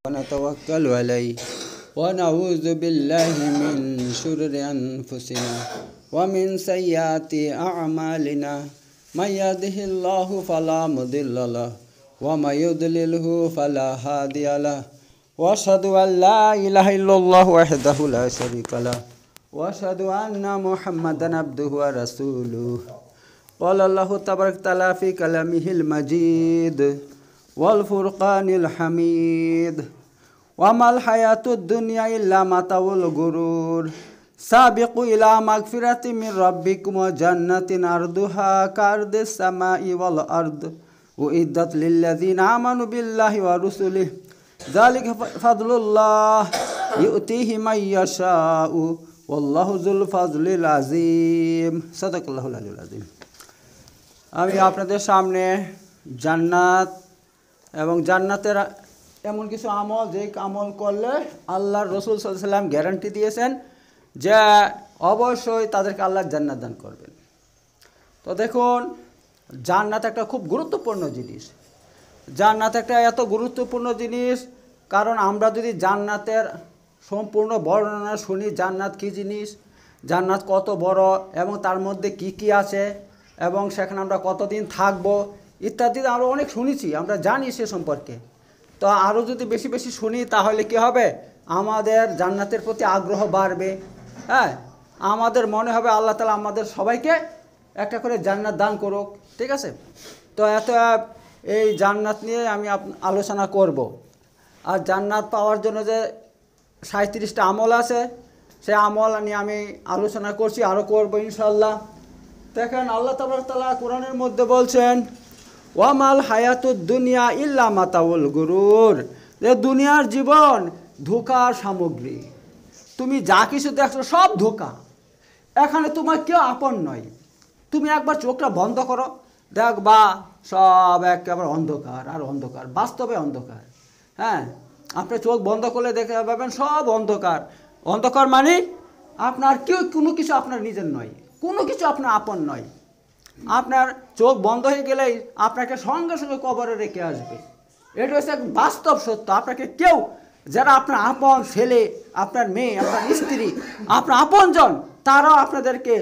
ونتوكل عليه ونعوذ بالله من شرور أنفسنا ومن سيئات أعمالنا من يهده الله فلا مضل له ومن يضلله فلا هادي له وأشهد أن لا إله إلا الله وحده لا شريك له وأشهد أن محمدا عبده ورسوله قال الله تبارك وتعالى في كلامه المجيد والفرقان الحميد وما الحياة الدنيا إلا متاع الغرور سابقوا إلى مغفرة من ربكم وجنة عرضها كعرض السماء والأرض أعدت للذين آمنوا بالله ورسله ذلك فضل الله يؤتيه من يشاء والله ذو الفضل العظيم صدق الله العلي العظيم আমি আপনাদের সামনে জান্নাত এবং জান্নাতের এমন কিছু আমল যে আমল করলে আল্লাহর রাসূল সাল্লাল্লাহু আলাইহি ওয়াসাল্লাম গ্যারান্টি দিয়েছেন যে অবশ্যই তাদেরকে আল্লাহ জান্নাত দান করবেন। তো দেখুন, জান্নাত একটা খুব গুরুত্বপূর্ণ জিনিস। জান্নাত একটা এত গুরুত্বপূর্ণ জিনিস কারণ আমরা যদি জান্নাতের সম্পূর্ণ বর্ণনা শুনি, জান্নাত কী জিনিস, জান্নাত কত বড় এবং তার মধ্যে কি কি আছে এবং সেখানে আমরা কতদিন থাকবো ইত্যাদি আরও অনেক শুনেছি, আমরা জানি সে সম্পর্কে। তো আরও যদি বেশি বেশি শুনি তাহলে কি হবে, আমাদের জান্নাতের প্রতি আগ্রহ বাড়বে। হ্যাঁ, আমাদের মনে হবে আল্লাহ তাআলা আমাদের সবাইকে একটা করে জান্নাত দান করুক। ঠিক আছে, তো এই জান্নাত নিয়ে আমি আলোচনা করব। আর জান্নাত পাওয়ার জন্য যে 37টা আমল আছে, সে আমল নিয়ে আমি আলোচনা করছি, আরও করব ইনশাআল্লাহ। দেখেন, আল্লাহ তাআলা কোরআনের মধ্যে বলছেন ওয়ামাল হায়াতুদ দুনিয়া ইল্লা মাতাউল গুরুর, যে দুনিয়ার জীবন ধোঁকার সামগ্রী। তুমি যা কিছু দেখছো সব ধোঁকা, এখানে তোমার কেউ আপন নয়। তুমি একবার চোখটা বন্ধ করো, দেখবা সব একেবারে অন্ধকার আর অন্ধকার, বাস্তবে অন্ধকার। হ্যাঁ, আপনি চোখ বন্ধ করলে দেখতে পাবেন সব অন্ধকার। অন্ধকার মানে আপনার কেউ কোনো কিছু আপনার নিজের নয়, কোনো কিছু আপনার আপন নয়। আপনার চোখ বন্ধ হয়ে গেলেই আপনাকে সঙ্গে সঙ্গে কবরে রেখে আসবে। এটা হচ্ছে এক বাস্তব সত্য। আপনাকে কেউ, যারা আপনার আপন ছেলে, আপনার মেয়ে, আপনার স্ত্রী, আপনার আপনজন, তারাও আপনাদেরকে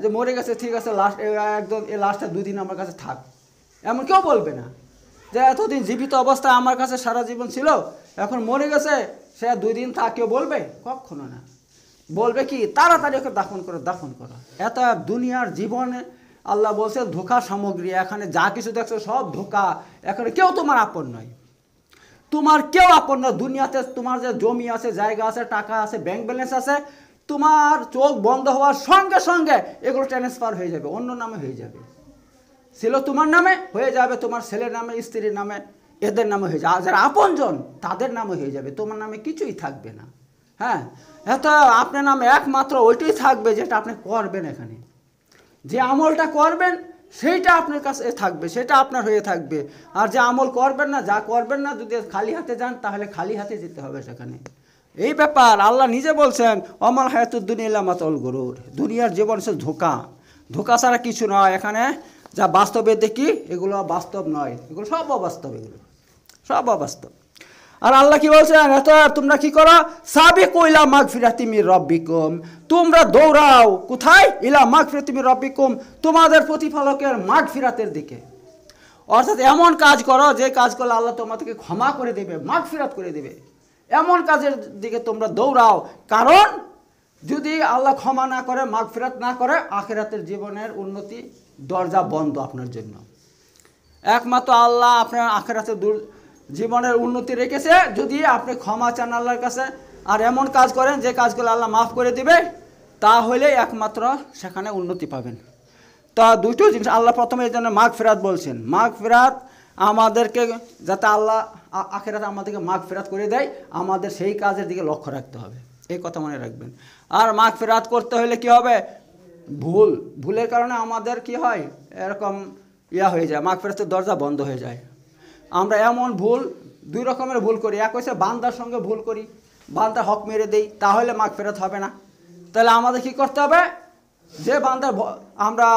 যে মরে গেছে, ঠিক আছে, লাস্ট একদম এই লাস্টটা 2 দিন আমার কাছে থাক, এমন কেউ বলবে না। যে এতদিন জীবিত অবস্থায় আমার কাছে সারা জীবন ছিল, এখন মরে গেছে, সে 2 দিন থাক, কেউ বলবে? কখনো না। বলবে কি, তাড়াতাড়ি ওকে দাফন করো। এত দুনিয়ার জীবনে আল্লাহ বলছে ধোঁকা সামগ্রী, এখানে যা কিছু দেখছো সব ধোঁকা, এখানে কেউ তোমার আপন নয়। তোমার কেউ আপন নয় দুনিয়াতে। তোমার যে জমি আছে, জায়গা আছে, টাকা আছে, ব্যাংক ব্যালেন্স আছে, তোমার চোখ বন্ধ হওয়ার সঙ্গে সঙ্গে এগুলো ট্রান্সফার হয়ে যাবে, অন্য নামে হয়ে যাবে। ছিল তোমার নামে, হয়ে যাবে তোমার ছেলের নামে, স্ত্রীর নামে, এদের নামে হয়ে যাবে। যারা আপনজন তাদের নামে হয়ে যাবে, তোমার নামে কিছুই থাকবে না। হ্যাঁ, এত আপনার নামে একমাত্র ওইটাই থাকবে যেটা আপনি করবেন। এখানে যে আমলটা করবেন সেইটা আপনার কাছে থাকবে, সেটা আপনার হয়ে থাকবে। আর যে আমল করবেন না, যা করবেন না, যদি খালি হাতে যান তাহলে খালি হাতে যেতে হবে সেখানে। এই ব্যাপার আল্লাহ নিজে বলছেন অমাল হায়াতুদ দুনিয়া ইল্লা মাতাউল গুরুর, দুনিয়ার জীবন সে ধোঁকা, ধোঁকা ছাড়া কিছু নয়। এখানে যা বাস্তবে দেখি এগুলো বাস্তব নয়, এগুলো সব অবাস্তব, এগুলো সব অবাস্তব। আর আল্লাহ কি বলছেন, এত তোমরা কি করো, সাবিকু ইলা মাগফিরাতি মির রাব্বিকুম, তোমরা দৌড়াও কোথায়, ইলা মাগফিরাতি মির রাব্বিকুম, তোমাদের প্রতিপালকের মাগফিরাতের দিকে। অর্থাৎ এমন কাজ করো যে কাজ করলে আল্লাহ তোমাদেরকে ক্ষমা করে দেবে, মাগফিরাত করে দেবে, এমন কাজের দিকে তোমরা দৌড়াও। কারণ যদি আল্লাহ ক্ষমা না করে, মাগফিরাত না করে, আখিরাতের জীবনের উন্নতি দরজা বন্ধ আপনার জন্য। একমাত্র আল্লাহ আপনার আখিরাতের জীবনের উন্নতি রেখেছে যদি আপনি ক্ষমা চান আল্লাহর কাছে আর এমন কাজ করেন যে কাজ করলে আল্লাহ মাফ করে দিবে, তাহলে একমাত্র সেখানে উন্নতি পাবেন। তা দুটো জিনিস আল্লাহ প্রথমে এই জন্য মাগফিরাত বলছেন। মাগফিরাত আমাদেরকে, যাতে আল্লাহ আখিরাতে আমাদেরকে মাগফিরাত করে দেয়, আমাদের সেই কাজের দিকে লক্ষ্য রাখতে হবে, এই কথা মনে রাখবেন। আর মাগফিরাত করতে হলে কি হবে, ভুলের কারণে আমাদের কি হয়, এরকম হয়ে যায়, মাগফিরাতের দরজা বন্ধ হয়ে যায়। আমরা এমন ভুল, 2 রকমের ভুল করি। এক হচ্ছে বান্দার সঙ্গে ভুল করি, বান্দার হক মেরে দেই, তাহলে মাগফিরাত হবে না। তাহলে আমাদের কি করতে হবে, যে বান্দার আমরা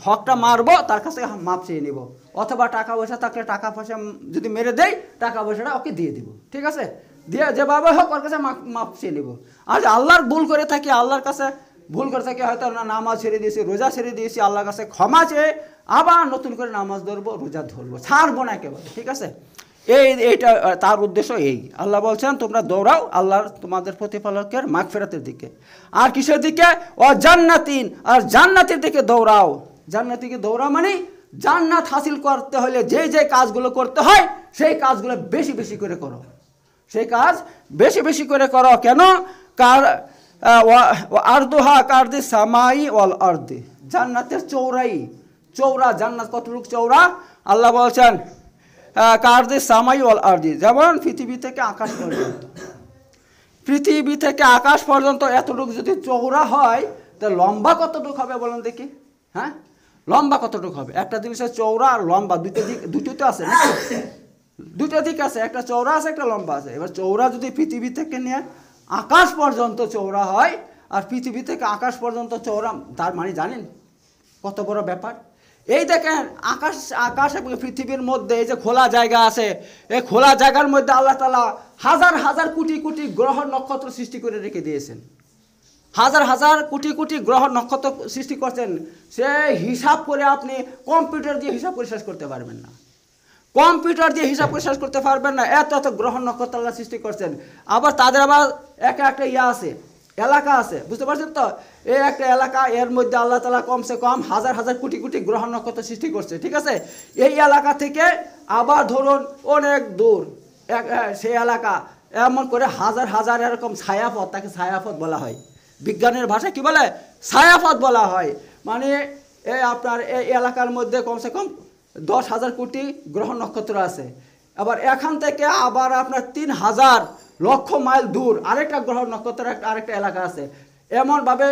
হকটা মারবো তার কাছ থেকে মাপ চেয়ে নিব, অথবা টাকা পয়সা থাকলে টাকা পয়সা যদি মেরে দেয় টাকা পয়সাটা ওকে দিয়ে দিব, ঠিক আছে, দিয়ে যেভাবে হোক ওর কাছে মাপ চেয়ে নেব। আর আল্লাহর ভুল করে থাকি, আল্লাহর কাছে ভুল করে থাকি, হয়তো নামাজ ছেড়ে দিয়েছি, রোজা ছেড়ে দিয়েছি, আল্লাহর কাছে ক্ষমা চেয়ে আবার নতুন করে নামাজ ধরবো, রোজা ধরবো, ছাড়বো না একেবারে, ঠিক আছে। এইটা তার উদ্দেশ্য। এই আল্লাহ বলছেন তোমরা দৌড়াও আল্লাহর তোমাদের প্রতিপালকের মাগফিরাতের দিকে। আর কিসের দিকে? ও জান্নাতিন, আর জান্নাতের দিকে দৌড়াও। জান্নাতিকে দৌড়াও মানে জান্নাত হাসিল করতে হলে যে যে কাজগুলো করতে হয় সেই কাজগুলো বেশি বেশি করে করো, সেই কাজ বেশি বেশি করে করো। কেন? কার আরদুহা কারদি সামাই ওয়াল আরদি, জান্নাতের চৌড়া, জান্নাত কতটুক চৌড়া? আল্লাহ বলছেন কারদি সামাই ওয়াল আরদি, যেমন পৃথিবী থেকে আকাশ পর্যন্ত, পৃথিবী থেকে আকাশ পর্যন্ত এতটুকু যদি চৌড়া হয় তা লম্বা কতটুক হবে বলুন দেখি? হ্যাঁ, লম্বা কতটুকু হবে? একটা জিনিসের চৌড়া আর লম্বা দুটো তো আছে, দুটো দিক আছে, একটা চৌড়া আছে একটা লম্বা আছে। এবার চৌড়া যদি পৃথিবী থেকে নিয়ে আকাশ পর্যন্ত চৌড়া হয় আর পৃথিবী থেকে আকাশ পর্যন্ত চৌড়া, তার মানে জানেন কত বড় ব্যাপার? এই দেখেন আকাশ এবং পৃথিবীর মধ্যে এই যে খোলা জায়গা আছে, এই খোলা জায়গার মধ্যে আল্লাহ তাআলা হাজার হাজার কোটি কোটি গ্রহ নক্ষত্র সৃষ্টি করে রেখে দিয়েছেন, হাজার হাজার কোটি কোটি গ্রহ নক্ষত্র সৃষ্টি করছেন। সে হিসাব করে আপনি কম্পিউটার দিয়ে হিসাব করে শেষ করতে পারবেন না, কম্পিউটার দিয়ে হিসাব করে শেষ করতে পারবেন না, এত এত গ্রহ নক্ষত্র আল্লাহ সৃষ্টি করছেন। আবার তাদের আবার একটা আছে, এলাকা আছে, বুঝতে পারছেন তো? এই একটা এলাকা, এর মধ্যে আল্লাহ তাআলা কমসে কম হাজার হাজার কোটি কোটি গ্রহ নক্ষত্র সৃষ্টি করছে, ঠিক আছে। এই এলাকা থেকে আবার ধরুন অনেক দূর সেই এলাকা, এমন করে হাজার হাজার এরকম ছায়াপথ, তাকে ছায়াপথ বলা হয়, বিজ্ঞানের ভাষায় কি বলে? ছায়াপথ বলা হয়। মানে এই আপনার এই এলাকার মধ্যে কমসে কম 10,000 কোটি গ্রহ নক্ষত্র আছে। আবার এখান থেকে আবার আপনার 3,000 লক্ষ মাইল দূর আরেকটা গ্রহ নক্ষত্র আরেকটা এলাকা আছে। এমনভাবে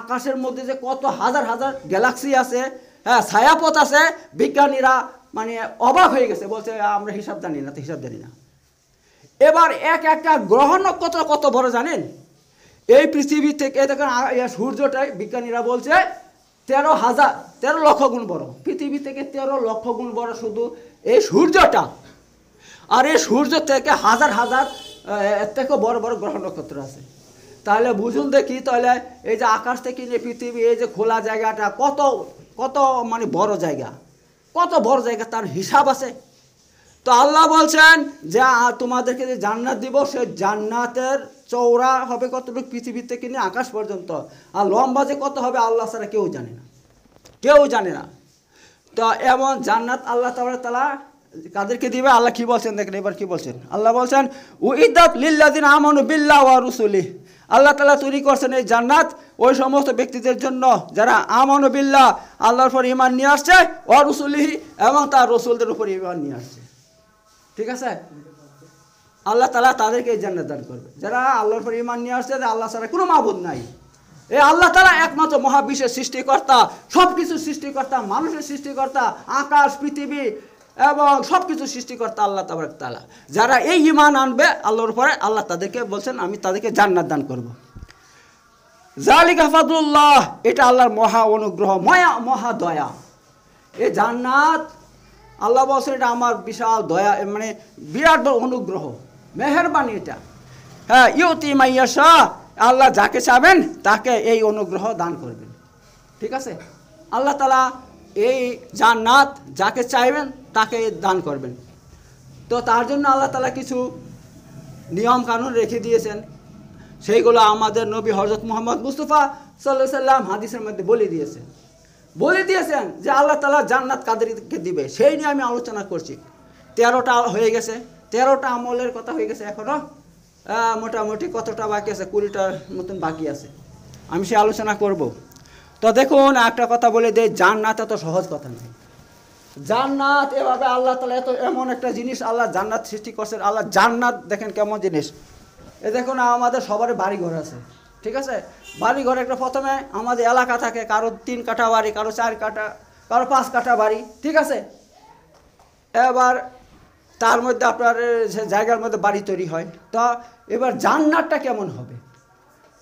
আকাশের মধ্যে যে কত হাজার হাজার গ্যালাক্সি আছে, হ্যাঁ, ছায়াপথ আছে, বিজ্ঞানীরা মানে অবাক হয়ে গেছে, বলছে আমরা হিসাব জানি না, তো হিসাব জানি না। এবার একটা গ্রহ নক্ষত্র কত বড় জানেন? এই পৃথিবী থেকে দেখেন সূর্যটাই বিজ্ঞানীরা বলছে 13 লক্ষ গুণ বড়, পৃথিবী থেকে 13 লক্ষ গুণ বড় শুধু এই সূর্যটা। আর এই সূর্য থেকে হাজার হাজার এর থেকেও বড় বড় গ্রহ নক্ষত্র আছে। তাহলে বুঝুন দেখি, তাহলে এই যে আকাশ থেকে যে পৃথিবী, এই যে খোলা জায়গাটা কত কত মানে বড় জায়গা, কত বড় জায়গা, তার হিসাব আছে। তো আল্লাহ বলছেন যে তোমাদেরকে যে জান্নাত দিব, সে জান্নাতের চৌড়া হবে কতটুকু? পৃথিবী থেকে নিয়ে আকাশ পর্যন্ত। আর লম্বা যে কত হবে আল্লাহ ছাড়া কেউ জানে না, কেউ জানে না। তো এমন জান্নাত আল্লাহ তাআলা কাদেরকে দিবে? আল্লাহ কি বলছেন দেখেন, এবার কি বলছেন? আল্লাহ বলছেন উইদাত লিল্লাযিনা আমানু বিল্লাহি ওয়া রাসূলিহি, আল্লাহ তাআলা তৈরি করছেন এই জান্নাত ওই সমস্ত ব্যক্তিদের জন্য যারা আমানু বিল্লাহ, আল্লাহর উপর ঈমান নিয়ে আসছে, ওয়া রাসূলিহি, এবং তার রাসূলদের উপর ঈমান নিয়ে আসছে, ঠিক আছে। আল্লাহ তাআলা তাদেরকে এই জান্নাত দান করবে যারা আল্লাহর উপর ঈমান নিয়ে আসছে, আল্লাহ ছাড়া কোনো মাবুদ নাই। এই আল্লাহ তাআলা একমাত্র মহাবিশ্বের সৃষ্টিকর্তা, সব কিছু সৃষ্টিকর্তা, মানুষের সৃষ্টিকর্তা, আকাশ পৃথিবী এবং সব কিছু সৃষ্টিকর্তা আল্লাহ তাআলা। যারা এই ঈমান আনবে আল্লাহর উপরে, আল্লাহ তাদেরকে বলছেন আমি তাদেরকে জান্নাত দান করব। যালিকা ফাদলুল্লাহ, এটা আল্লাহর মহা অনুগ্রহ, মহা দয়া। এই জান্নাত আল্লাহ বলছেন এটা আমার বিশাল দয়া, মানে বিরাট বড় অনুগ্রহ, মেহেরবানি এটা। হ্যাঁ, ইউতি মাইয়াশা, আল্লাহ যাকে চাবেন তাকে এই অনুগ্রহ দান করবেন, ঠিক আছে। আল্লাহ তাআলা এই জান্নাত যাকে চাইবেন তাকে দান করবেন। তো তার জন্য আল্লাহ তাআলা কিছু নিয়ম কানুন রেখে দিয়েছেন, সেইগুলো আমাদের নবী হযরত মুহাম্মদ মুস্তাফা সাল্লাল্লাহু আলাইহি সাল্লাম হাদিসের মধ্যে বলে দিয়েছেন যে আল্লাহ তাআলা জান্নাত কাদেরকে দিবে, সেই নিয়ে আমি আলোচনা করছি। 13টা হয়ে গেছে, 13টা আমলের কথা হয়ে গেছে, এখনো মোটামুটি কতটা বাকি আছে? 20টার মতন বাকি আছে, আমি সে আলোচনা করব। তো দেখুন একটা কথা বলে দেয়, জান্নাত এত সহজ কথা নয়। জান্নাত এভাবে আল্লাহ তাআলা এমন একটা জিনিস আল্লাহ জান্নাত সৃষ্টি করছেন। আল্লাহ জান্নাত দেখেন কেমন জিনিস। এ দেখুন আমাদের সবারই বাড়িঘর আছে, ঠিক আছে। বাড়িঘর একটা প্রথমে আমাদের এলাকা থাকে, কারো 3 কাঠা বাড়ি, কারো 4 কাঠা, কারো 5 কাঠা বাড়ি, ঠিক আছে। এবার তার মধ্যে আপনার জায়গার মধ্যে বাড়ি তৈরি হয়। তো এবার জান্নাতটা কেমন হবে?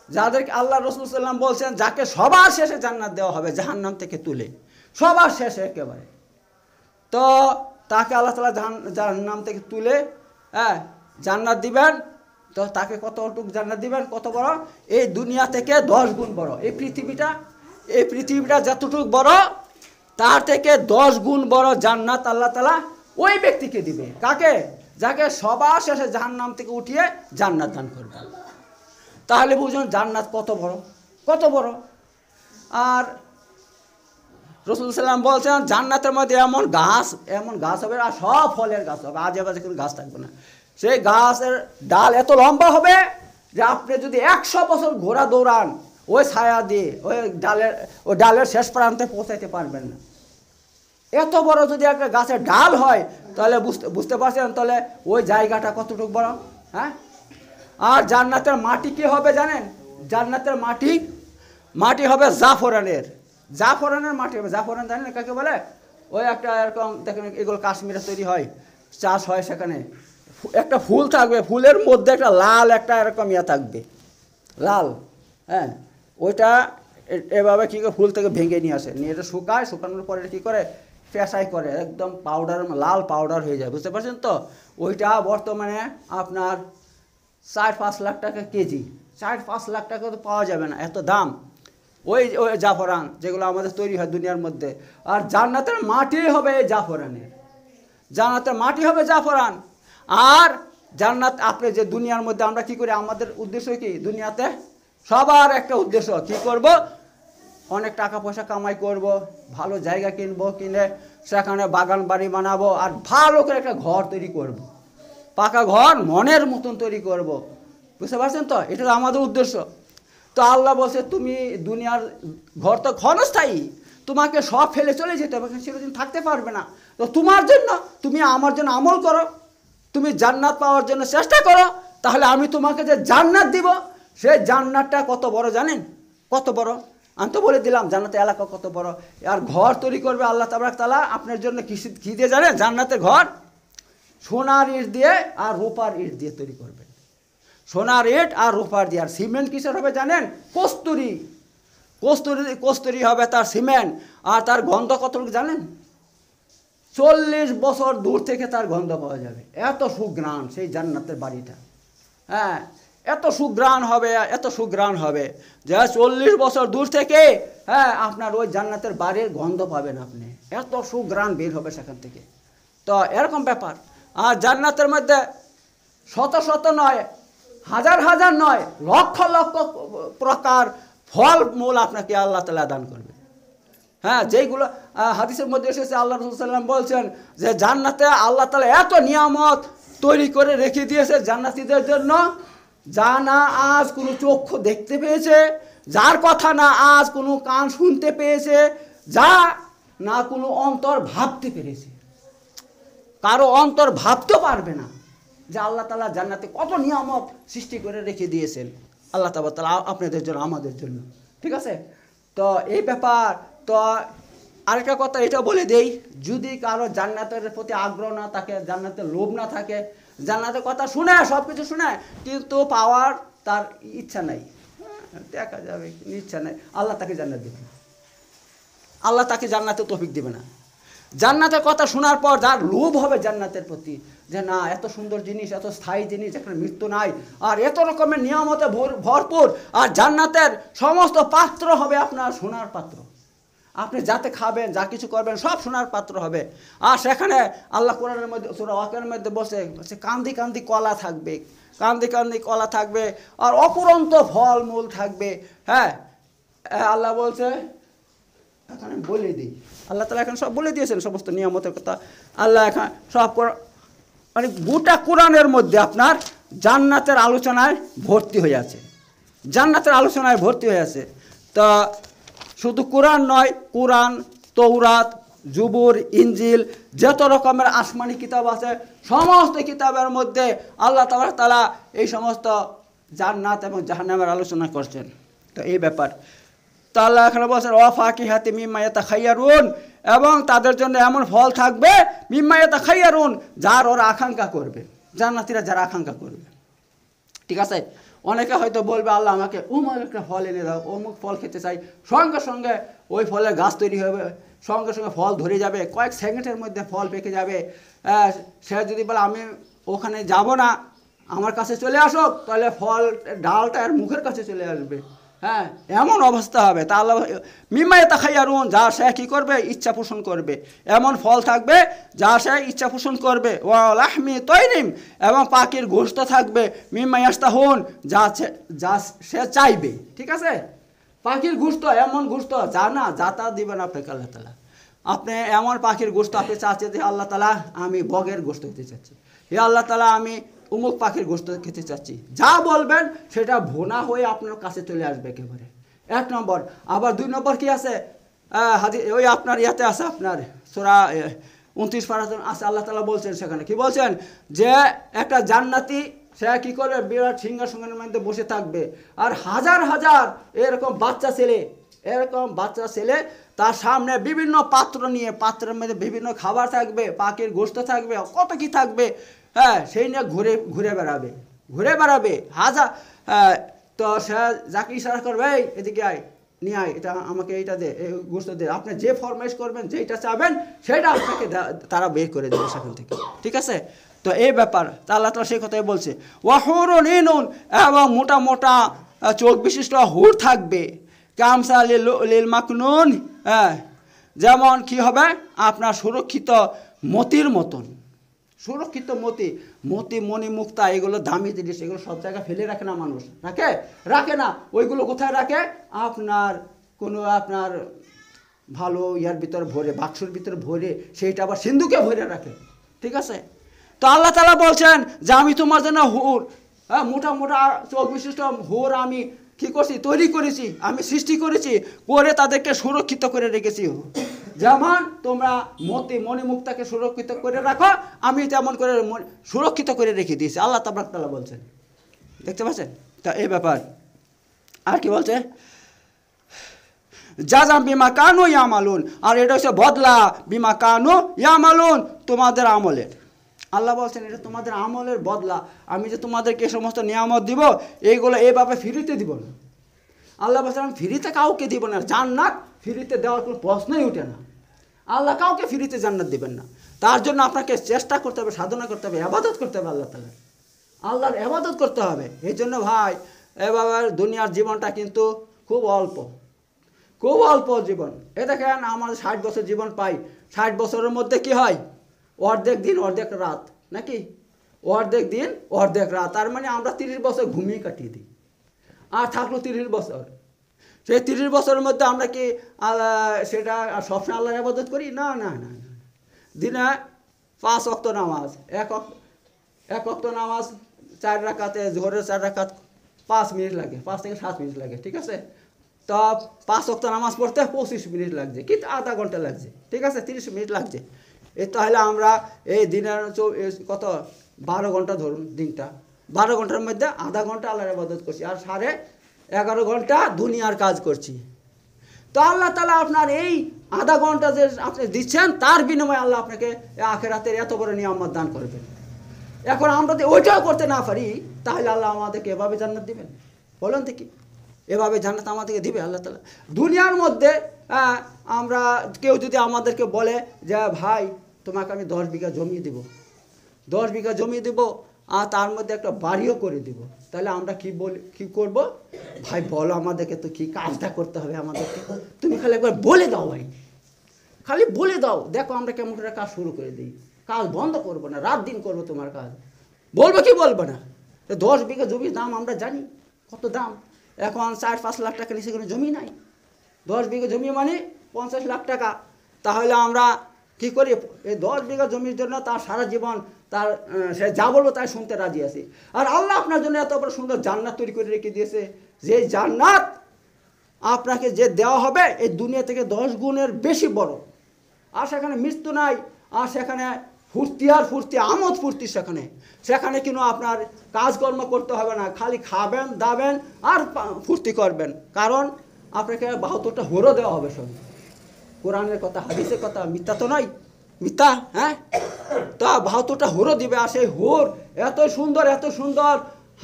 যাদেরকে আল্লাহ রাসূল সাল্লাল্লাহু আলাইহি ওয়াসাল্লাম বলছেন যাকে সবার শেষে জান্নাত দেওয়া হবে জাহান্নাম থেকে তুলে, সবার শেষে একেবারে। তো তাকে আল্লাহ তাআলা জাহান্নাম থেকে তুলে জান্নাত দিবেন। তো তাকে কতটুকু জান্নাত দিবেন, কত বড়? এই দুনিয়া থেকে 10 গুণ বড়। এই পৃথিবীটা যতটুকু বড় তার থেকে 10 গুণ বড় জান্নাত আল্লাহ তাআলা ওই ব্যক্তিকে দিবে। কাকে? যাকে সবার শেষে জাহান্নাম থেকে উঠিয়ে জান্নাত দান করবে। তাহলে বুঝুন জান্নাত কত বড়, কত বড়। আর রাসূল সাল্লাল্লাহু আলাইহি ওয়াসাল্লাম বলছেন জান্নাতের মধ্যে এমন গাছ হবে, আর সব ফলের গাছ হবে, আজে বাজে কোনো গাছ থাকবে না। সেই গাছের ডাল এত লম্বা হবে যে আপনি যদি 100 বছর ঘোড়া দৌড়ান ওই ছায়া দিয়ে ওই ডালের শেষ প্রান্তে পৌঁছাইতে পারবেন না। এত বড় যদি একটা গাছের ডাল হয় তাহলে বুঝতে পারছেন তাহলে ওই জায়গাটা কতটুকু বড়। হ্যাঁ, আর জান্নাতের মাটি কি হবে জানেন? জান্নাতের মাটি হবে জাফরানের মাটি হবে। জাফরান জানেন কাকে বলে? ওই একটা এরকম দেখেন, এগুলো কাশ্মীরে তৈরি হয়, চাষ হয়। সেখানে একটা ফুল থাকবে, ফুলের মধ্যে একটা লাল একটা এরকম থাকবে, লাল। হ্যাঁ, ওইটা এভাবে কী করে ফুল থেকে ভেঙে নিয়ে আসে, নিয়ে এটা শুকানোর পরে কী করে পেশাই করে, একদম পাউডার, লাল পাউডার হয়ে যায়। বুঝতে পারছেন তো? ওইটা বর্তমানে আপনার 4-5 লাখ টাকা কেজি। 4-5 লাখ টাকা তো পাওয়া যাবে না, এত দাম। ওই জাফরান যেগুলো আমাদের তৈরি হয় দুনিয়ার মধ্যে। আর জান্নাতের মাটি হবে জাফরান। আর জান্নাত আপনি যে দুনিয়ার মধ্যে আমরা কি করি, আমাদের উদ্দেশ্য কি? দুনিয়াতে সবার একটা উদ্দেশ্য, কি করব? অনেক টাকা পয়সা কামাই করব, ভালো জায়গা কিনে সেখানে বাগান বাড়ি বানাবো, আর ভালো করে একটা ঘর তৈরি করব, পাকা ঘর মনের মতন তৈরি করব। বুঝতে পারছেন তো? এটা আমাদের উদ্দেশ্য। তো আল্লাহ বলছে তুমি দুনিয়ার ঘর তো ক্ষণস্থায়ী, তোমাকে সব ফেলে চলে যেতে হবে, সেরকম থাকতে পারবে না। তো তোমার জন্য তুমি আমার জন্য আমল করো, তুমি জান্নাত পাওয়ার জন্য চেষ্টা করো, তাহলে আমি তোমাকে যে জান্নাত দিব সেই জান্নাতটা কত বড় জানেন? কত বড়? আমি তো বলে দিলাম জান্নাতের এলাকা কত বড়। আর ঘর তৈরি করবে আল্লাহ তাআলা আপনার জন্য কি দিয়ে জানেন? জান্নাতের ঘর সোনার ইট দিয়ে আর রূপার ইট দিয়ে তৈরি করবেন। সোনার ইট আর রূপার দিয়ে। আর সিমেন্ট কিসের হবে জানেন? কস্তুরি হবে তার সিমেন্ট। আর তার গন্ধ কতটুকু জানেন? 40 বছর দূর থেকে তার গন্ধ পাওয়া যাবে, এত সুঘ্রাণ সেই জান্নাতের বাড়িটা। হ্যাঁ, এত সুঘ্রাণ হবে যে 40 বছর দূর থেকে আপনার ওই জান্নাতের বাড়ির গন্ধ পাবেন আপনি, এত সুঘ্রাণ বের হবে সেখান থেকে। তো এরকম ব্যাপার। আর জান্নাতের মধ্যে শত নয়, হাজার নয়, লক্ষ প্রকার ফল মূল আপনাকে আল্লাহ তাআলা দান করবে। হ্যাঁ, যেইগুলো হাদিসের মধ্যে এসেছে, আল্লাহ রাসূল সাল্লাল্লাহু আলাইহি ওয়াসাল্লাম বলছেন যে জান্নাতে আল্লাহ তাআলা এত নিয়ামত তৈরি করে রেখে দিয়েছে জান্নাতীদের জন্য, যা না আজ কোনো চক্ষু দেখতে পেয়েছে, যার কথা না আজ কোনো কান শুনতে পেয়েছে, যা না কোনো অন্তর ভাবতে পেরেছে। কারো অন্তর ভাবতেও পারবে না যে আল্লাহ তাআলা জান্নাতে কত নিয়ামত সৃষ্টি করে রেখে দিয়েছেন আল্লাহ তাআলা আপনাদের জন্য, আমাদের জন্য। ঠিক আছে? তো এই ব্যাপার। তো আরেকটা কথা এটা বলে দেই, যদি কারো জান্নাতের প্রতি আগ্রহ না থাকে, জান্নাতের লোভ না থাকে, জান্নাতের কথা শুনে সব কিছু শুনে কিন্তু পাওয়ার তার ইচ্ছা নাই, দেখা যাবে ইচ্ছা নাই, আল্লাহ তাকে জান্নাত দেবে না, আল্লাহ তাকে জান্নাতের তৌফিক দেবে না। জান্নাতের কথা শোনার পর যার লোভ হবে জান্নাতের প্রতি, যে না এত সুন্দর জিনিস, এত স্থায়ী জিনিস, যেখানে মৃত্যু নাই, আর এত রকমের নিয়ামতে ভরপুর, আর জান্নাতের সমস্ত পাত্র হবে আপনার সোনার পাত্র, আপনি যাতে খাবেন, যা কিছু করবেন সব সোনার পাত্র হবে। আর সেখানে আল্লাহ কোরআনের মধ্যে সূরা ওয়াকিয়ার মধ্যে বসে কান্দি কলা থাকবে, আর অপুরন্ত ফল মূল থাকবে। হ্যাঁ, আল্লাহ বলছে, এখানে বলে দিই, আল্লাহ তাআলা এখন সব বলে দিয়েছেন সমস্ত নিয়ামতের কথা। আল্লাহ এখন সব মানে গোটা কোরআনের মধ্যে আপনার জান্নাতের আলোচনায় ভর্তি হয়ে আছে। তা শুধু কোরআন নয়, কোরআন, তৌরাত, জুবুর, ইনজিল, যত রকমের আসমানি কিতাব আছে সমস্ত কিতাবের মধ্যে আল্লাহ তাআলা এই সমস্ত জান্নাত এবং জাহান্নামের আলোচনা করছেন। তো এই ব্যাপার। তো আল্লাহ এখানে বলছেন ওয়া ফাকিহাতি মিম্মা ইয়াতাখায়্যারুন, এবং তাদের জন্য এমন ফল থাকবে মিম্মা ইয়াতাখায়্যারুন, যার ওরা আকাঙ্ক্ষা করবে, জান্নাতীরা যারা আকাঙ্ক্ষা করবে। ঠিক আছে? অনেকে হয়তো বলবে আল্লাহ আমাকে অমুক একটা ফল এনে দাও, অমুক ফল খেতে চাই, সঙ্গে সঙ্গে ওই ফলের গাছ তৈরি হবে, সঙ্গে সঙ্গে ফল ধরে যাবে, কয়েক সেকেন্ডের মধ্যে ফল পেকে যাবে। সে যদি বলে আমি ওখানে যাব না, আমার কাছে চলে আসো, তাহলে ফল ডালটা এর মুখের কাছে চলে আসবে। হ্যাঁ, এমন অবস্থা হবে। তা আল্লাহ মিম্মা ইয়াতাখায়্যারুন, যা সে কী করবে, ইচ্ছা পোষণ করবে। এমন ফল থাকবে যা সে ইচ্ছা পোষণ করবে। ওয়া লাহমি তয়রিম, এবং পাখির গোশত থাকবে। মিম্মা ইয়াশতাহুন, যা সে চাইবে। ঠিক আছে, পাখির গোশত, এমন গোশত যা তা দিবেন আপনাকে আল্লাহ তাআলা। আপনি এমন পাখির গোশত আপনি চাচ্ছেন যে আল্লাহ তাআলা আমি বগের গোশত খেতে চাচ্ছি, হে আল্লাহ তাআলা আমি অমুক পাখির গোশত খেতে চাচ্ছি, যা বলবেন সেটা ভুনা হয়ে আপনার কাছে চলে আসবে একেবারে। 1 নম্বর। আবার 2 নম্বর কি আছে, ওই আপনার ইয়াতে আছে, আপনার সূরা 29 পারাতে আছে, আল্লাহ তাআলা বলছেন, সেখানে কি বলছেন, যে একটা জান্নাতি সে কী করবে, বিরাট সিংহাসনের মধ্যে বসে থাকবে, আর হাজার হাজার এরকম বাচ্চা ছেলে তার সামনে বিভিন্ন পাত্র নিয়ে, পাত্রের মধ্যে বিভিন্ন খাবার থাকবে, পাখির গোশত থাকবে, কত কি থাকবে। হ্যাঁ, সেই নিয়ে ঘুরে বেড়াবে হাজার। তো সে যাকে ইশারা করবে, এই এদিকে আয়, নিয়ে আয়, এটা আমাকে এইটা দে, এই গোশত দে, আপনি যে ফরমাইশ করবেন, যেটা চাবেন সেটা আপনাকে তারা বের করে দেবে সেখান থেকে। ঠিক আছে, তো এই ব্যাপার তা আল্লাহ তাআলা সেই কথাই বলছে। ওয়াহুরুন ইনুন, এবং মোটা মোটা চোখ বিশিষ্ট হুর থাকবে। কামসা লিল মাকনুন, হ্যাঁ, যেমন কি হবে, আপনার সুরক্ষিত মতির মতন। সুরক্ষিত মতি মণি মুক্তা, এগুলো দামি জিনিস, এগুলো সব জায়গায় ফেলে রাখে না মানুষ, রাখে না। ওইগুলো কোথায় রাখে, আপনার কোনো আপনার ভালো ইয়ার ভিতরে ভরে, বাক্সর ভিতরে ভরে, সেইটা আবার সিন্ধুকে ভরে রাখে। ঠিক আছে, তো আল্লাহ তাআলা বলছেন যে আমি তোমার জন্য হুর, হ্যাঁ, মোটা মোটা চোখ বিশিষ্ট হুর আমি কী করছি, তৈরি করেছি, আমি সৃষ্টি করেছি, করে তাদেরকে সুরক্ষিত করে রেখেছি। যেমন তোমরা মণিমুক্তাকে সুরক্ষিত করে রাখো, আমি তেমন করে সুরক্ষিত করে রেখে দিয়েছি, আল্লাহ তাআলা বলছেন। দেখতে পাচ্ছেন, তা এই ব্যাপার। আর কি বলছে, জাযাম বিমা কানু ইয়ামালুন, আর এটা হচ্ছে বদলা, বিমা কানু ইয়ামালুন, তোমাদের আমলের। আল্লাহ বলছেন এটা তোমাদের আমলের বদলা। আমি যে তোমাদেরকে এই সমস্ত নিয়ামত দিব, এইগুলো এইভাবে ফ্রিতে দিব না। আল্লাহ বলছেন আমি ফ্রিতে কাউকে দিব না, জান্নাত ফ্রিতে দেওয়ার কোনো প্রশ্নই উঠে না। আল্লাহ কাউকে ফ্রিতে জান্নাত দিবেন না। তার জন্য আপনাকে চেষ্টা করতে হবে, সাধনা করতে হবে, ইবাদত করতে হবে, আল্লাহর ইবাদত করতে হবে। এই জন্য ভাই, এভাবে দুনিয়ার জীবনটা কিন্তু খুব অল্প জীবন। এ দেখেন, আমাদের 60 বছর জীবন পাই, 60 বছরের মধ্যে কি হয়, অর্ধেক দিন অর্ধেক রাত, নাকি অর্ধেক দিন অর্ধেক রাত। তার মানে আমরা 30 বছর ঘুমিয়ে কাটিয়ে দিই, আর থাকলো 30 বছর। সেই 30 বছরের মধ্যে আমরা কি সেটা সবসময় আল্লাহর ইবাদত করি? না। দিনে 5 ওয়াক্ত নামাজ, এক ওয়াক্ত নামাজ 4 রাকাতে, জোহরের 4 রাকাত 5 মিনিট লাগে, 5 থেকে 7 মিনিট লাগে। ঠিক আছে, তো 5 ওয়াক্ত নামাজ পড়তে 25 মিনিট লাগছে, কি আধা ঘন্টা লাগছে। ঠিক আছে, 30 মিনিট লাগছে। তাহলে আমরা এই দিনের কত 12 ঘন্টা ধরুন, দিনটা 12 ঘন্টার মধ্যে আধা ঘন্টা আল্লাহর ইবাদত করছি, আর 11.5 ঘন্টা দুনিয়ার কাজ করছি। তো আল্লাহ তাআলা আপনার এই আধা ঘন্টা যে আপনি দিচ্ছেন, তার বিনিময়ে আল্লাহ আপনাকে আখিরাতের এত বড় নিয়ামত দান করবেন। এখন আমরা যদি ওইটাও করতে না পারি, তাহলে আল্লাহ আমাদেরকে এভাবে জান্নাত দিবেন? বলেন দেখি, এভাবে জান্নাত আমাদেরকে দিবে আল্লাহ তাআলা? দুনিয়ার মধ্যে আমরা কেউ যদি আমাদেরকে বলে যে ভাই তোমাকে আমি 10 বিঘা জমি দেব, 10 বিঘা জমি দেব, আর তার মধ্যে একটা বাড়িও করে দেব, তাহলে আমরা কি করব? ভাই বলো আমাদেরকে তো কি কাজটা করতে হবে আমাদেরকে, তুমি খালি একবার বলে দাও ভাই, খালি বলে দাও, দেখো আমরা কেমন করে কাজ শুরু করে দিই, কাজ বন্ধ করবো না, রাত দিন করবো তোমার কাজ। বলবো কি বলবো না? 10 বিঘা জমির দাম আমরা জানি কত দাম। এখন 4-5 লাখ টাকা নিচে কোনো জমি নাই। 10 বিঘা জমি মানে 50 লাখ টাকা। তাহলে আমরা কি করি? এই 10 বিঘা জমির জন্য তার সারা জীবন তার সে যা বলবো তাই শুনতে রাজি আছে। আর আল্লাহ আপনার জন্য এত বড় সুন্দর জান্নাত তৈরি করে রেখে দিয়েছে, যে জান্নাত আপনাকে যে দেওয়া হবে এই দুনিয়া থেকে 10 গুণের বেশি বড়। আর সেখানে মৃত্যু নাই, আর সেখানে ফুর্তি আমোদ ফুর্তি, সেখানে কিন্তু আপনার কাজকর্ম করতে হবে না, খালি খাবেন দাবেন আর ফুর্তি করবেন। কারণ আপনাকে 72টা হোরও দেওয়া হবে সব। কোরআনের কথা, হাদিসের কথা, মিথ্যা তো নয়, মিথ্যা? হ্যাঁ, তা 72টা হোরও দিবে। আর সেই হোর এত সুন্দর,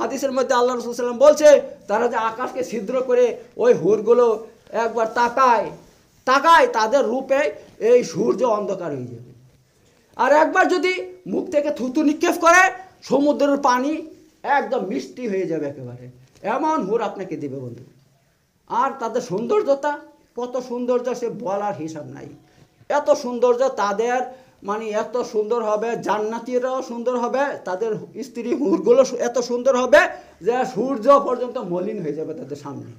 হাদিসের মধ্যে আল্লাহ রাসূল সাল্লাল্লাহু আলাইহি ওয়াসাল্লাম বলছে, তারা যে আকাশকে ছিদ্র করে ওই হোরগুলো একবার তাকায়, তাকায় তাদের রূপে এই সূর্য অন্ধকার হয়ে যাবে। আর একবার যদি মুখ থেকে থুতু নিক্ষেপ করে সমুদ্রের পানি একদম মিষ্টি হয়ে যাবে একেবারে, এমন হুর আপনাকে দেবে বন্ধু। আর তাদের সৌন্দর্যতা কত সৌন্দর্য সে বলার হিসাব নাই, এত সৌন্দর্য তাদের, মানে এত সুন্দর হবে, জান্নাতীরাও সুন্দর হবে, তাদের স্ত্রী হুরগুলো এত সুন্দর হবে যে সূর্য পর্যন্ত মলিন হয়ে যাবে তাদের সামনে,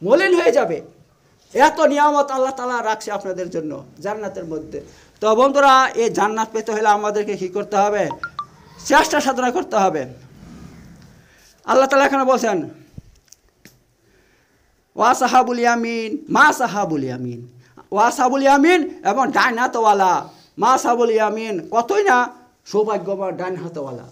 মলিন হয়ে যাবে। এত নিয়ামত আল্লাহ তাআলা রাখছে আপনাদের জন্য জান্নাতের মধ্যে। তো বন্ধুরা, এই জান্নাত পেতে হলে আমাদেরকে কী করতে হবে? চেষ্টা সাধনা করতে হবে। আল্লাহ তাআলা এখানে বলছেন ওয়া সাহাবুল ইয়ামিন মা সাহাবুল ইয়ামিন, ওয়া সাহাবুল ইয়ামিন এবং ডান হাতওয়ালা, মা সাহাবুল ইয়ামিন কতই না সৌভাগ্যবান ডান হাতওয়ালা।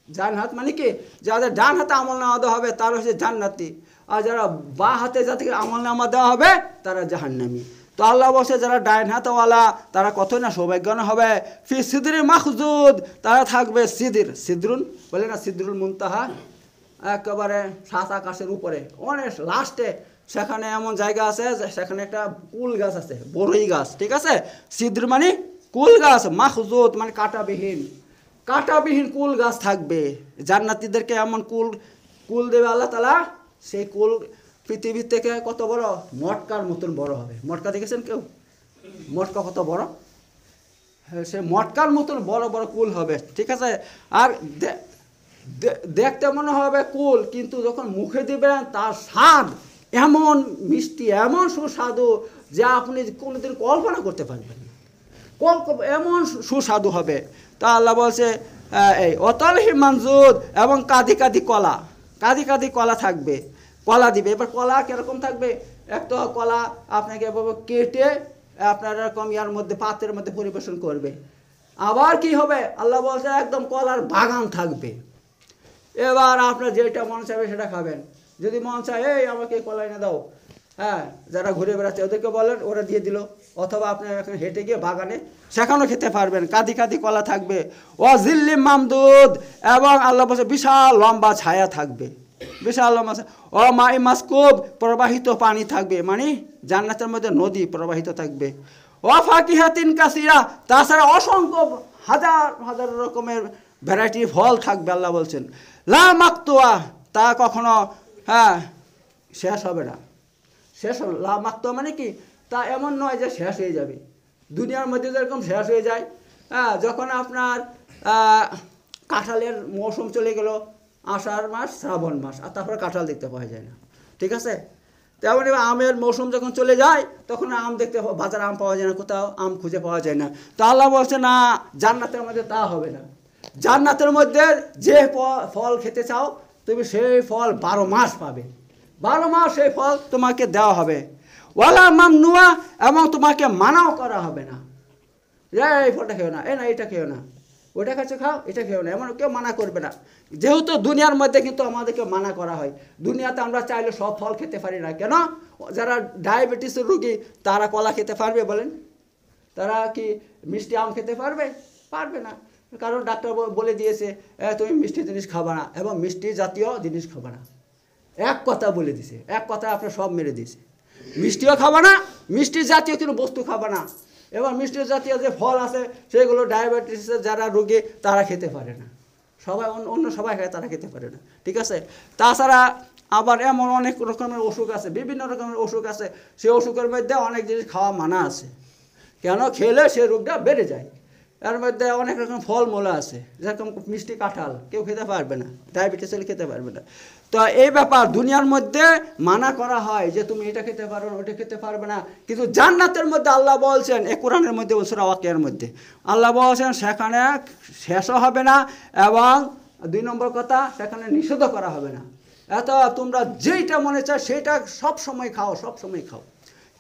ডান হাত মানে কি? যাদের ডান হাতে আমল নামা দেওয়া হবে তারা হচ্ছে জান্নাতি, আর যারা বা হাতে যাদেরকে আমল নামা দেওয়া হবে তারা জাহান্নামী। তো আল্লাহ বলছে যারা ডাইন হাতওয়ালা তারা কতই না সৌভাগ্যবান হবে। ফি সিদরি মাখজুদ, তারা থাকবে সিদরুন বলে না, সিদরুল মুনতাহা, একেবারে সাত আকাশের উপরে অনেক লাস্টে সেখানে এমন জায়গা আছে সেখানে একটা কুল গাছ আছে, বড়ই গাছ, ঠিক আছে? সিদ্র মানে কুল গাছ, মাখজুদ মানে কাঁটাবিহীন কুল গাছ থাকবে। জান্নাতীদেরকে এমন কুল দেবে আল্লাহ তাআলা, সেই কুল পৃথিবীর থেকে কত বড়? মটকার মতন বড় হবে। মটকা দেখেছেন কেউ? মটকা কত বড়? সে মটকার মতন বড় বড় কুল হবে, ঠিক আছে? আর দেখতে মনে হবে কুল, কিন্তু যখন মুখে দিবেন তার স্বাদ এমন মিষ্টি, এমন সুস্বাদু যা আপনি কোনোদিন কল্পনা করতে পারবেন না, এমন সুস্বাদু হবে। তা আল্লাহ বলছে এই অতলহি মানজুদ, এবং কাঁদি কাঁদি কলা থাকবে, কলা দিবে। এবার কলা কীরকম থাকবে? একটা কলা আপনাকে এভাবে কেটে আপনার এরকম ইয়ার মধ্যে পাত্রের মধ্যে পরিবেশন করবে। আবার কি হবে? আল্লাহ বলছে একদম কলার বাগান থাকবে। এবার আপনার যেটা মন চাইবে সেটা খাবেন। যদি মন চায় এই আমাকে কলা এনে দাও, হ্যাঁ, যারা ঘুরে বেড়াচ্ছে ওদেরকে বলেন, ওরা দিয়ে দিল। অথবা আপনি এখন হেঁটে গিয়ে বাগানে সেখানেও খেতে পারবেন। কাঁদি কলা থাকবে। ও জিল্লি মামদুদ, এবং আল্লাহ বলছে বিশাল লম্বা ছায়া থাকবে, বিশাল লম্বা। ও মাই মাসকুব, প্রবাহিত পানি থাকবে, মানে জান্নাতের মধ্যে নদী প্রবাহিত থাকবে। ও ফাকিহাতিন কাসিরা, তাছাড়া অসংখ্য হাজার হাজার রকমের ভ্যারাইটির ফল থাকবে। আল্লাহ বলছেন লা মাকতুয়া, তা কখনো শেষ হবে না। শেষ হবে লা মাকতুয়া মানে কি? তা এমন নয় যে শেষ হয়ে যাবে। দুনিয়ার মধ্যে যেরকম শেষ হয়ে যায়, যখন আপনার কাঁঠালের মৌসুম চলে গেল, আষাঢ় মাস শ্রাবণ মাস, আর তারপরে কাঁঠাল দেখতে পাওয়া যায় না, ঠিক আছে? তেমন এবার আমের মৌসুম যখন চলে যায় তখন আম দেখতে, বাজারে আম পাওয়া যায় না, কোথাও আম খুঁজে পাওয়া যায় না। তো আল্লাহ বলছে না, জান্নাতের মধ্যে তা হবে না। জান্নাতের মধ্যে যে ফল খেতে চাও তুমি সেই ফল 12 মাস পাবে, 12 মাস সেই ফল তোমাকে দেওয়া হবে। ওয়ালা মামনুয়া, এবং তোমাকে মানাও করা হবে না, এই ফলটা খেও না, না এটা খেও না, ওটা খাচ্ছে খাও, এটা খেও না, এমন কেউ মানা করবে না। যেহেতু দুনিয়ার মধ্যে কিন্তু আমাদেরকে মানা করা হয়। দুনিয়াতে আমরা চাইলে সব ফল খেতে পারি না। কেন? যারা ডায়াবেটিসের রুগী তারা কলা খেতে পারবে বলেন? তারা কি মিষ্টি আম খেতে পারবে? পারবে না, কারণ ডাক্তার বলে দিয়েছে তুমি মিষ্টি জিনিস খাবা না এবং মিষ্টি জাতীয় জিনিস খাবা না। এক কথা বলে দিছে, এক কথা আপনার সব মেরে দিয়েছে। মিষ্টিও খাবা না, মিষ্টি জাতীয় কোনো বস্তু খাবা না। এবং মিষ্টি জাতীয় যে ফল আছে সেগুলো ডায়াবেটিসের যারা রোগী তারা খেতে পারে না, সবাই অন্য সবাই খায়, তারা খেতে পারে না, ঠিক আছে? তাছাড়া আবার এমন অনেক রকমের অসুখ আছে, বিভিন্ন রকমের অসুখ আছে, সেই অসুখের মধ্যে অনেক জিনিস খাওয়া মানা আছে। কেন? খেলে সে রোগটা বেড়ে যায়। এর মধ্যে অনেক রকম ফলমূল আছে, যেরকম মিষ্টি কাঁঠাল কেউ খেতে পারবে না, ডায়াবেটিস হলে খেতে পারবে না। তো এই ব্যাপার দুনিয়ার মধ্যে মানা করা হয় যে তুমি এটা খেতে পারো না, ওটা খেতে পারবে না, কিন্তু জান্নাতের মধ্যে আল্লাহ বলছেন, এই কোরআনের মধ্যে সূরা ওয়াকিয়ার মধ্যে আল্লাহ বলছেন সেখানে শেষও হবে না, এবং 2 নম্বর কথা সেখানে নিষেধ করা হবে না। এত তোমরা যেইটা মনে চায় সেইটা সব সময় খাও, সব সময় খাও।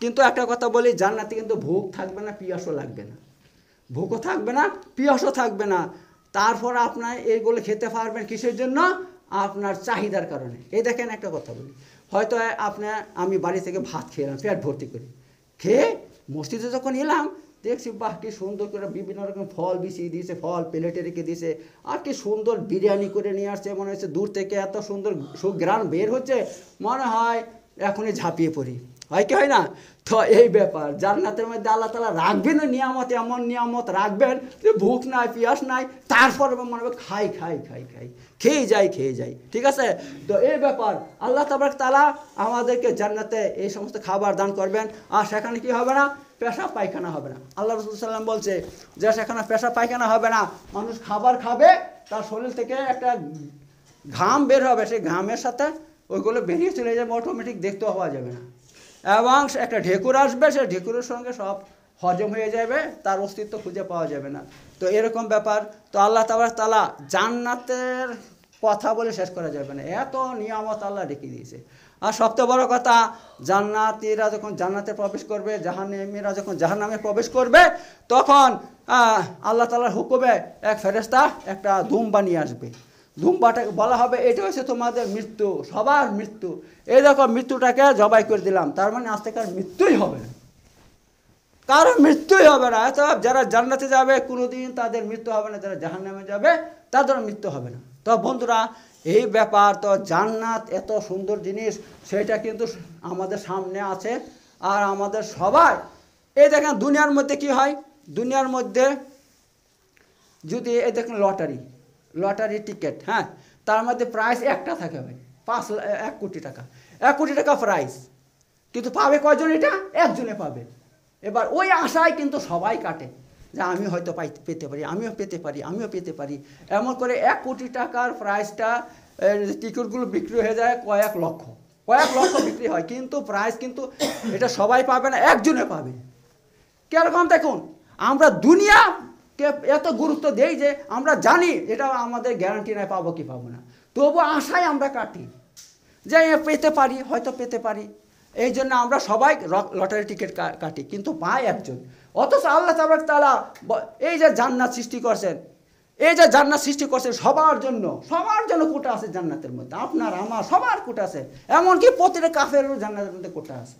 কিন্তু একটা কথা বলি, জান্নাতে কিন্তু ভোগ থাকবে না, পিয়াসও লাগবে না, ভোগও থাকবে না, পিয়াসও থাকবে না। তারপর আপনার এইগুলো খেতে পারবেন কিসের জন্য? আপনার চাহিদার কারণে। এই দেখেন একটা কথা বলি, হয়তো আমি বাড়ি থেকে ভাত খেলাম পেট ভর্তি করে, খেয়ে মসজিদে যখন এলাম দেখছি বাহ কি সুন্দর করে বিভিন্ন রকম ফল বিছিয়ে দিয়েছে, ফল প্লেটে রেখে দিয়েছে, আর কি সুন্দর বিরিয়ানি করে নিয়ে আসছে, মনে হচ্ছে দূর থেকে এত সুন্দর সুঘ্রাণ বের হচ্ছে, মনে হয় এখনই ঝাঁপিয়ে পড়ি, হয় কি হয় না? তো এই ব্যাপার, জান্নাতের মধ্যে আল্লাহ তাআলা রাখবেন নিয়ামত, এমন নিয়ামত রাখবেন যে ভুখ নাই পিয়াস নাই, তারপর মনে হবে খাই খাই খাই খাই, খেয়ে যাই। ঠিক আছে? তো এই ব্যাপার, আল্লাহ তাআলা আমাদেরকে জান্নাতে এই সমস্ত খাবার দান করবেন। আর সেখানে কি হবে না? পেশাব পায়খানা হবে না। আল্লাহ রাসূল সাল্লাল্লাহু আলাইহি ওয়াসাল্লাম বলছে যে সেখানে পেশাব পায়খানা হবে না, মানুষ খাবার খাবে, তার শরীর থেকে একটা ঘাম বের হবে, সেই ঘামের সাথে ওইগুলো বেরিয়ে চলে যাবে, অটোমেটিক দেখতেও পাওয়া যাবে না। এবং একটা ঢেকুর আসবে, সেই ঢেকুরের সঙ্গে সব হজম হয়ে যাবে, তার অস্তিত্ব খুঁজে পাওয়া যাবে না। তো এরকম ব্যাপার। তো আল্লাহ তাআলা জান্নাতের কথা বলে শেষ করা যাবে না, এত নিয়ামত আল্লাহ রেখে দিয়েছে। আর সবচেয়ে বড় কথা, জান্নাতীরা যখন জান্নাতে প্রবেশ করবে, জাহান্নামীরা যখন জাহান্নামে প্রবেশ করবে, তখন আল্লাহ তাআলার হুকুমে এক ফেরেশতা একটা দুম্বা নিয়ে আসবে। দুম্বাটাকে বলা হবে এটা হচ্ছে তোমাদের মৃত্যু, সবার মৃত্যু। এই দেখো মৃত্যুটাকে জবাই করে দিলাম, তার মানে আজ থেকে আর মৃত্যুই হবে না, কারো মৃত্যুই হবে না। তো যারা জান্নাতে যাবে কোনোদিন তাদের মৃত্যু হবে না, যারা জাহান্নামে যাবে তাদের মৃত্যু হবে না। তো বন্ধুরা, এই ব্যাপার, তো জান্নাত এত সুন্দর জিনিস, সেটা কিন্তু আমাদের সামনে আছে। আর আমাদের সবাই, এই দেখেন দুনিয়ার মধ্যে কি হয়, দুনিয়ার মধ্যে যদি এই দেখেন লটারি টিকিট, হ্যাঁ, তার মধ্যে প্রাইস একটা থাকে ভাই, 1 কোটি টাকা, 1 কোটি টাকা প্রাইস, কিন্তু পাবে কয়জন? এটা একজনে পাবে। এবার ওই আশায় কিন্তু সবাই কাটে যে আমি হয়তো পেতে পারি, আমিও পেতে পারি। এমন করে 1 কোটি টাকার প্রাইসটা, টিকিটগুলো বিক্রি হয়ে যায় কয়েক লক্ষ বিক্রি হয়, কিন্তু প্রাইস কিন্তু এটা সবাই পাবে না, একজনে পাবে। কিরকম দেখুন, আমরা দুনিয়াকে এত গুরুত্ব দেই যে আমরা জানি এটা আমাদের গ্যারান্টি নাই পাবো কি পাবো না, তবু আশায় আমরা কাটি যে পেতে পারি, হয়তো পেতে পারি। এই জন্য আমরা সবাই লটারি টিকিট কাটি, কিন্তু পায় একজন। অথচ আল্লাহ তাআলা এই যে জান্নাত সৃষ্টি করছেন সবার জন্য কোটা আছে জান্নাতের মধ্যে, আপনার আমার সবার কোটা আছে, এমনকি প্রতিটা কাফেরেরও জান্নাতের মধ্যে কোটা আছে।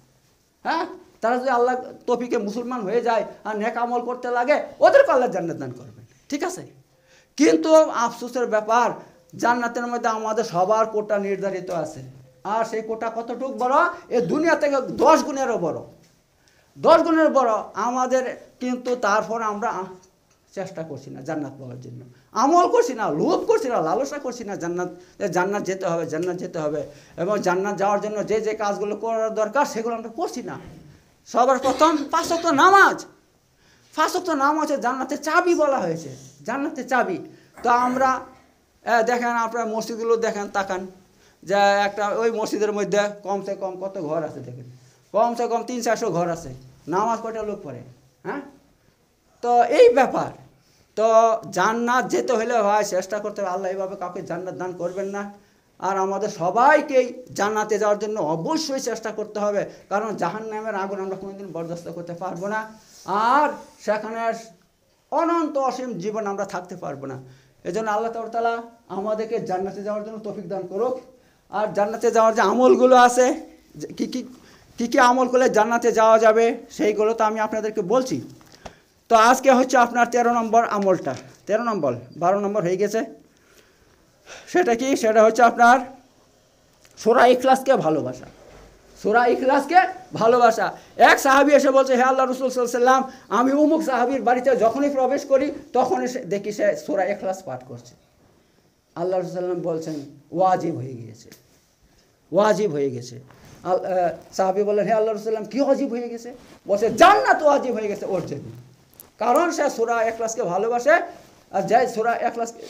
হ্যাঁ, তারা যদি আল্লাহ তৌফিকে মুসলমান হয়ে যায় আর নেক আমল করতে লাগে, ওদেরকে আল্লাহ জান্নাত দান করবেন, ঠিক আছে? কিন্তু আফসোসের ব্যাপার, জান্নাতের মধ্যে আমাদের সবার কোটা নির্ধারিত আছে। আর সেই কোটা কতটুকু বড়, এ দুনিয়া থেকে 10 গুণেরও বড় আমাদের। কিন্তু তারপর আমরা চেষ্টা করছি না জান্নাত পাওয়ার জন্য, আমল করছি না, লোভ করছি না, লালসা করছি না জান্নাত যেতে হবে। এবং জান্নাত যাওয়ার জন্য যে কাজগুলো করার দরকার সেগুলো আমরা করছি না। সবার প্রথম 5 ওয়াক্ত নামাজ। 5 ওয়াক্ত নামাজে জান্নাতের চাবি বলা হয়েছে, জান্নাতের চাবি। তো আমরা দেখেন, আপনার মসজিদগুলো দেখেন, তাকান, যে একটা ওই মসজিদের মধ্যে কমসে কম কত ঘর আছে দেখেন, কমসে কম 300-400 ঘর আছে, নামাজ কয়টা লোক পড়ে? হ্যাঁ, তো এই ব্যাপার। তো জান্নাত যেতে হলে ভাই চেষ্টা করতে হবে, আল্লাহ এইভাবে কাউকে জান্নাত দান করবেন না। আর আমাদের সবাইকেই জান্নাতে যাওয়ার জন্য অবশ্যই চেষ্টা করতে হবে, কারণ জাহান্নামের আগুন আমরা কোনোদিন বরদাস্ত করতে পারবো না, আর সেখানে অনন্ত অসীম জীবন আমরা থাকতে পারবো না। এই জন্য আল্লাহ তাআলা আমাদেরকে জান্নাতে যাওয়ার জন্য তৌফিক দান করুক। আর জান্নাতে যাওয়ার যে আমলগুলো আছে, কি আমল করলে জান্নাতে যাওয়া যাবে, সেইগুলো তো আমি আপনাদেরকে বলছি। তো আজকে হচ্ছে আপনার 13 নম্বর আমলটা, 13 নম্বর, 12 নম্বর হয়ে গেছে। সেটা কি? সেটা হচ্ছে আপনার সূরা ইখলাসকে ভালোবাসা। সূরা ইখলাসকে ভালোবাসা। এক সাহাবী এসে বলছে, হে আল্লাহ রাসূল সাল্লাল্লাহু আলাইহি ওয়াসাল্লাম, আমি অমুক সাহাবীর বাড়িতে যখনই প্রবেশ করি তখনই দেখি সে সূরা ইখলাস পাঠ করছে। আল্লাহ রাসূল সাল্লাল্লাহু আলাইহি ওয়াসাল্লাম বলছেন ওয়াজিব হয়ে গেছে। সাহাবী বললেন, হে আল্লাহ রাসূল সাল্লাল্লাহু আলাইহি ওয়াসাল্লাম, কি ওয়াজিব হয়ে গেছে? বলছে জান্নাত ওয়াজিব হয়ে গেছে ওর জন্য, কারণ সে সূরা ইখলাসকে ভালোবাসে। আর যে সূরা ইখলাসকে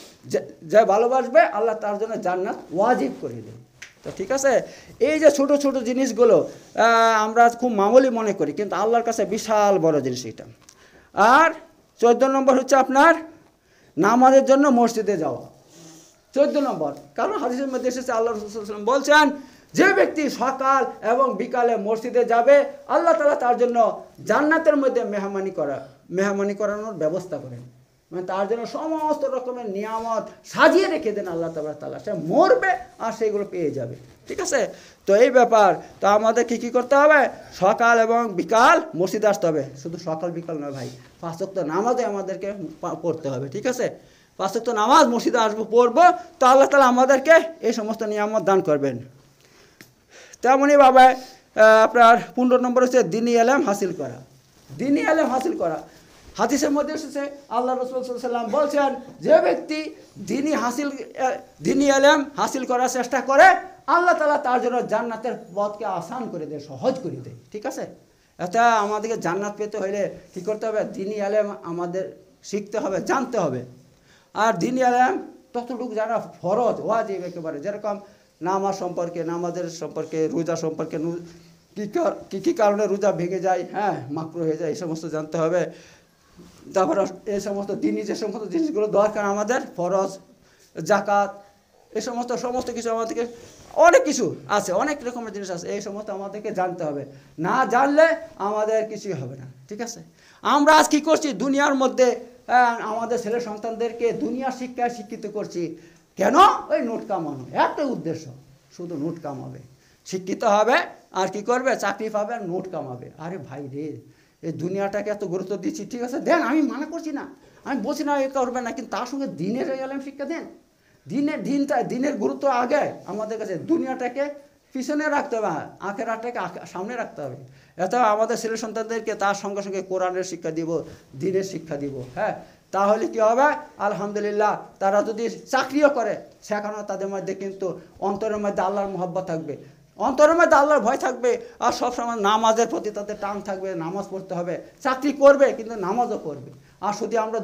যে ভালোবাসবে, আল্লাহ তার জন্য জান্নাত ওয়াজিব করে দেবে। তো ঠিক আছে, এই যে ছোট ছোট জিনিসগুলো আমরা খুব মামুলি মনে করি, কিন্তু আল্লাহর কাছে বিশাল বড় জিনিস এটা। আর 14 নম্বর হচ্ছে আপনার নামাজের জন্য মসজিদে যাওয়া। 14 নম্বর, কারণ হাদিসের মধ্যে এসেছে আল্লাহ রাসূল সাল্লাল্লাহু আলাইহি ওয়াসাল্লাম বলছেন, যে ব্যক্তি সকাল এবং বিকালে মসজিদে যাবে, আল্লাহ তাআলা তার জন্য জান্নাতের মধ্যে মেহমানি করানোর ব্যবস্থা করেন। মানে তার জন্য সমস্ত রকমের নিয়ামত সাজিয়ে রেখে দেন আল্লাহ তাআলা। সে মরবে আর সেইগুলো পেয়ে যাবে, ঠিক আছে? তো এই ব্যাপার। তো আমাদের কি করতে হবে? সকাল এবং বিকাল মসজিদে আসতে হবে। শুধু সকাল বিকাল নয় ভাই, 5 ওয়াক্ত নামাজে আমাদেরকে পড়তে হবে, ঠিক আছে? 5 ওয়াক্ত নামাজ মসজিদে আসবো, পড়বো, তো আল্লাহ তাআলা আমাদেরকে এই সমস্ত নিয়ামত দান করবেন। তেমনইভাবে আপনার 15 নম্বর হচ্ছে দ্বীনি ইলম হাসিল করা। দ্বীনি ইলম হাসিল করা, হাদিসের মধ্যে এসেছে আল্লাহ রাসূল সাল্লাল্লাহু আলাইহি ওয়াসাল্লাম বলছেন, যে ব্যক্তি দ্বীনি ইলম হাসিল করার চেষ্টা করে, আল্লাহ তাআলা তার জন্য জান্নাতের পথকে আসান করে দেয়, সহজ করে দেয়। ঠিক আছে, এটা আমাদেরকে জান্নাত পেতে হলে কী করতে হবে? দ্বীনি ইলম আমাদের শিখতে হবে, জানতে হবে। আর দ্বীনি ইলম ততটুকু জানা ফরজ, ওয়াজিব একেবারে। যেরকম নামাজ সম্পর্কে, নামাজের সম্পর্কে, রোজা সম্পর্কে, কী কারণে রোজা ভেঙে যায়, হ্যাঁ মাকরুহ হয়ে যায়, এই সমস্ত জানতে হবে। তারপরে এই সমস্ত দ্বীনি যে সমস্ত জিনিসগুলো দরকার আমাদের, ফরজ, যাকাত, এই সমস্ত কিছু আমাদেরকে, অনেক কিছু আছে, অনেক রকমের জিনিস আছে, এই সমস্ত আমাদেরকে জানতে হবে। না জানলে আমাদের কিছুই হবে না। ঠিক আছে, আমরা আজ কী করছি দুনিয়ার মধ্যে, আমাদের ছেলে সন্তানদেরকে দুনিয়ার শিক্ষায় শিক্ষিত করছি। কেন? ওই নোট কামানো, একটা উদ্দেশ্য, শুধু নোট কামাবে, শিক্ষিত হবে আর কি করবে, চাকরি পাবে আর নোট কামাবে। আরে ভাই রে, এই দুনিয়াটাকে এত গুরুত্ব দিচ্ছি, ঠিক আছে দেন, আমি মানা করছি না, আমি বলছি না এ করবে না, কিন্তু তার সঙ্গে দিনের ইলম শিক্ষা দেন। দিনের গুরুত্ব আগে আমাদের কাছে, দুনিয়াটাকে পিছনে রাখতে হবে, আখিরাতটাকে সামনে রাখতে হবে। এত আমাদের ছেলে সন্তানদেরকে তার সঙ্গে সঙ্গে কোরআনের শিক্ষা দিব, দিনের শিক্ষা দিব। হ্যাঁ, তাহলে কি হবে? আলহামদুলিল্লাহ, তারা যদি চাকরিও করে, সেখানে তাদের মধ্যে কিন্তু অন্তরের মধ্যে আল্লাহর মহব্বত থাকবে, অন্তরের মধ্যে আল্লাহর ভয় থাকবে, আর সবসময় নামাজের প্রতি তাদের টান থাকবে, নামাজ পড়তে হবে। চাকরি করবে কিন্তু নামাজও পড়বে। আর যদি আমরা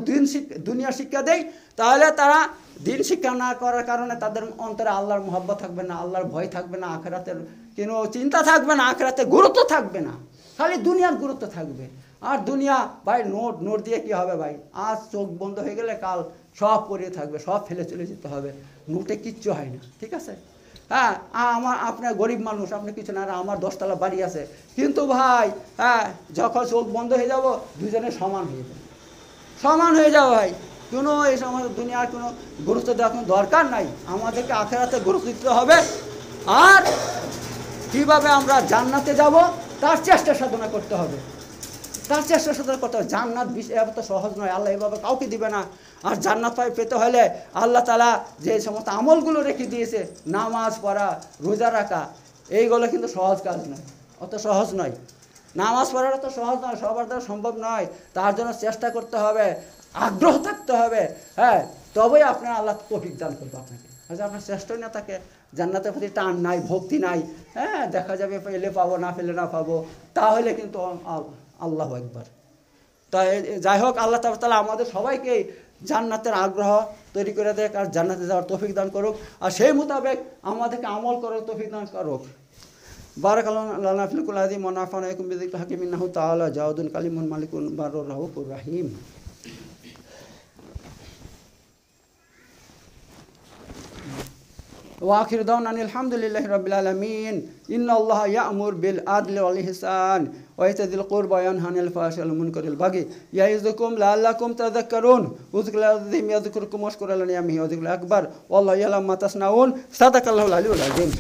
দুনিয়া শিক্ষা দেই, তাহলে তারা দিন শিক্ষা না করার কারণে তাদের অন্তরে আল্লাহর মহব্বত থাকবে না, আল্লাহর ভয় থাকবে না, আখিরাতের কোনো চিন্তা থাকবে না, আখিরাতের গুরুত্ব থাকবে না, খালি দুনিয়ার গুরুত্ব থাকবে। আর দুনিয়া ভাই, নোট দিয়ে কি হবে ভাই? আজ চোখ বন্ধ হয়ে গেলে কাল সব পড়ে থাকবে, সব ফেলে চলে যেতে হবে, নোটে কিচ্ছু হয় না। ঠিক আছে, হ্যাঁ, আপনার গরিব মানুষ, আপনি কিছু না, আমার 10 তলা বাড়ি আছে, কিন্তু ভাই হ্যাঁ, যখন চোখ বন্ধ হয়ে যাব দুজনে সমান হয়ে যাবে, সমান হয়ে যাবে ভাই। কোনো এই সময় দুনিয়ার কোনো গুরুত্ব দেওয়ার কোনো দরকার নাই, আমাদেরকে আখিরাতে গুরুত্ব দিতে হবে। আর কীভাবে আমরা জান্নাতে যাব তার চেষ্টা সাধনা করতে হবে, তার চেষ্টা সাধনা করতে হবে। জান্নাত এত সহজ নয়, আল্লাহ এভাবে কাউকে দিবে না। আর জান্নাত পেতে হলে আল্লাহ তাআলা যে সমস্ত আমলগুলো রেখে দিয়েছে, নামাজ পড়া, রোজা রাখা, এইগুলো কিন্তু সহজ কাজ নয়, অত সহজ নয়। নামাজ পড়াটা তো সহজ নয়, সবার দ্বারা সম্ভব নয়, তার জন্য চেষ্টা করতে হবে, আগ্রহ থাকতে হবে। হ্যাঁ, তবেই আপনার আল্লাহ তৌফিক দান করবে আপনাকে। আচ্ছা, আপনার চেষ্টাই না থাকে, জান্নাতের প্রতি টান নাই, ভক্তি নাই, হ্যাঁ দেখা যাবে পেলে পাবো, না পেলে না পাবো, তাহলে কিন্তু আল্লাহু আকবার। তাই যাই হোক, আল্লাহ তাআলা আমাদের সবাইকে জান্নাতের আগ্রহ তৈরি করে দেয়, আর জান্নাতে যাওয়ার তৌফিক দান করুক, আর সেই মোতাবেক আমাদেরকে আমল করার তৌফিক দান করুক। বারাকাল্লাহু লানা ফিল কুল্লি আযীম ওয়া নাফা'না বিকুম বিযিকরিল হাকীম ইন্নাহু তাআলা জাওয়াদুন কালিমুন মালিকুন বাররুর রাউফুর রাহিম। ওয়া আখিরু দাওয়ানা আলহামদুলিল্লাহি রাব্বিল আলামিন। ইন্নাল্লাহা ইয়া'মুরু বিল আদলি ওয়াল ইহসান ওয়া ইতাযিল কুরবা ওয়া ইয়ানহা আনিল ফাহশাই ওয়াল মুনকারিল বাগি ইয়া'iযুকুম লা'আল্লাকুম তাযাক্কারুন। উযকুরুল্লাহা আযীম ইয়াযকুরকুম ওয়াশকুরু আলা নি'আমিহি ওয়া যিকরুল আকবার ওয়াল্লাহু ইয়া'লামু মা তাসনাউন। সাদাকাল্লাহুল আলিয়্যুল আযীম।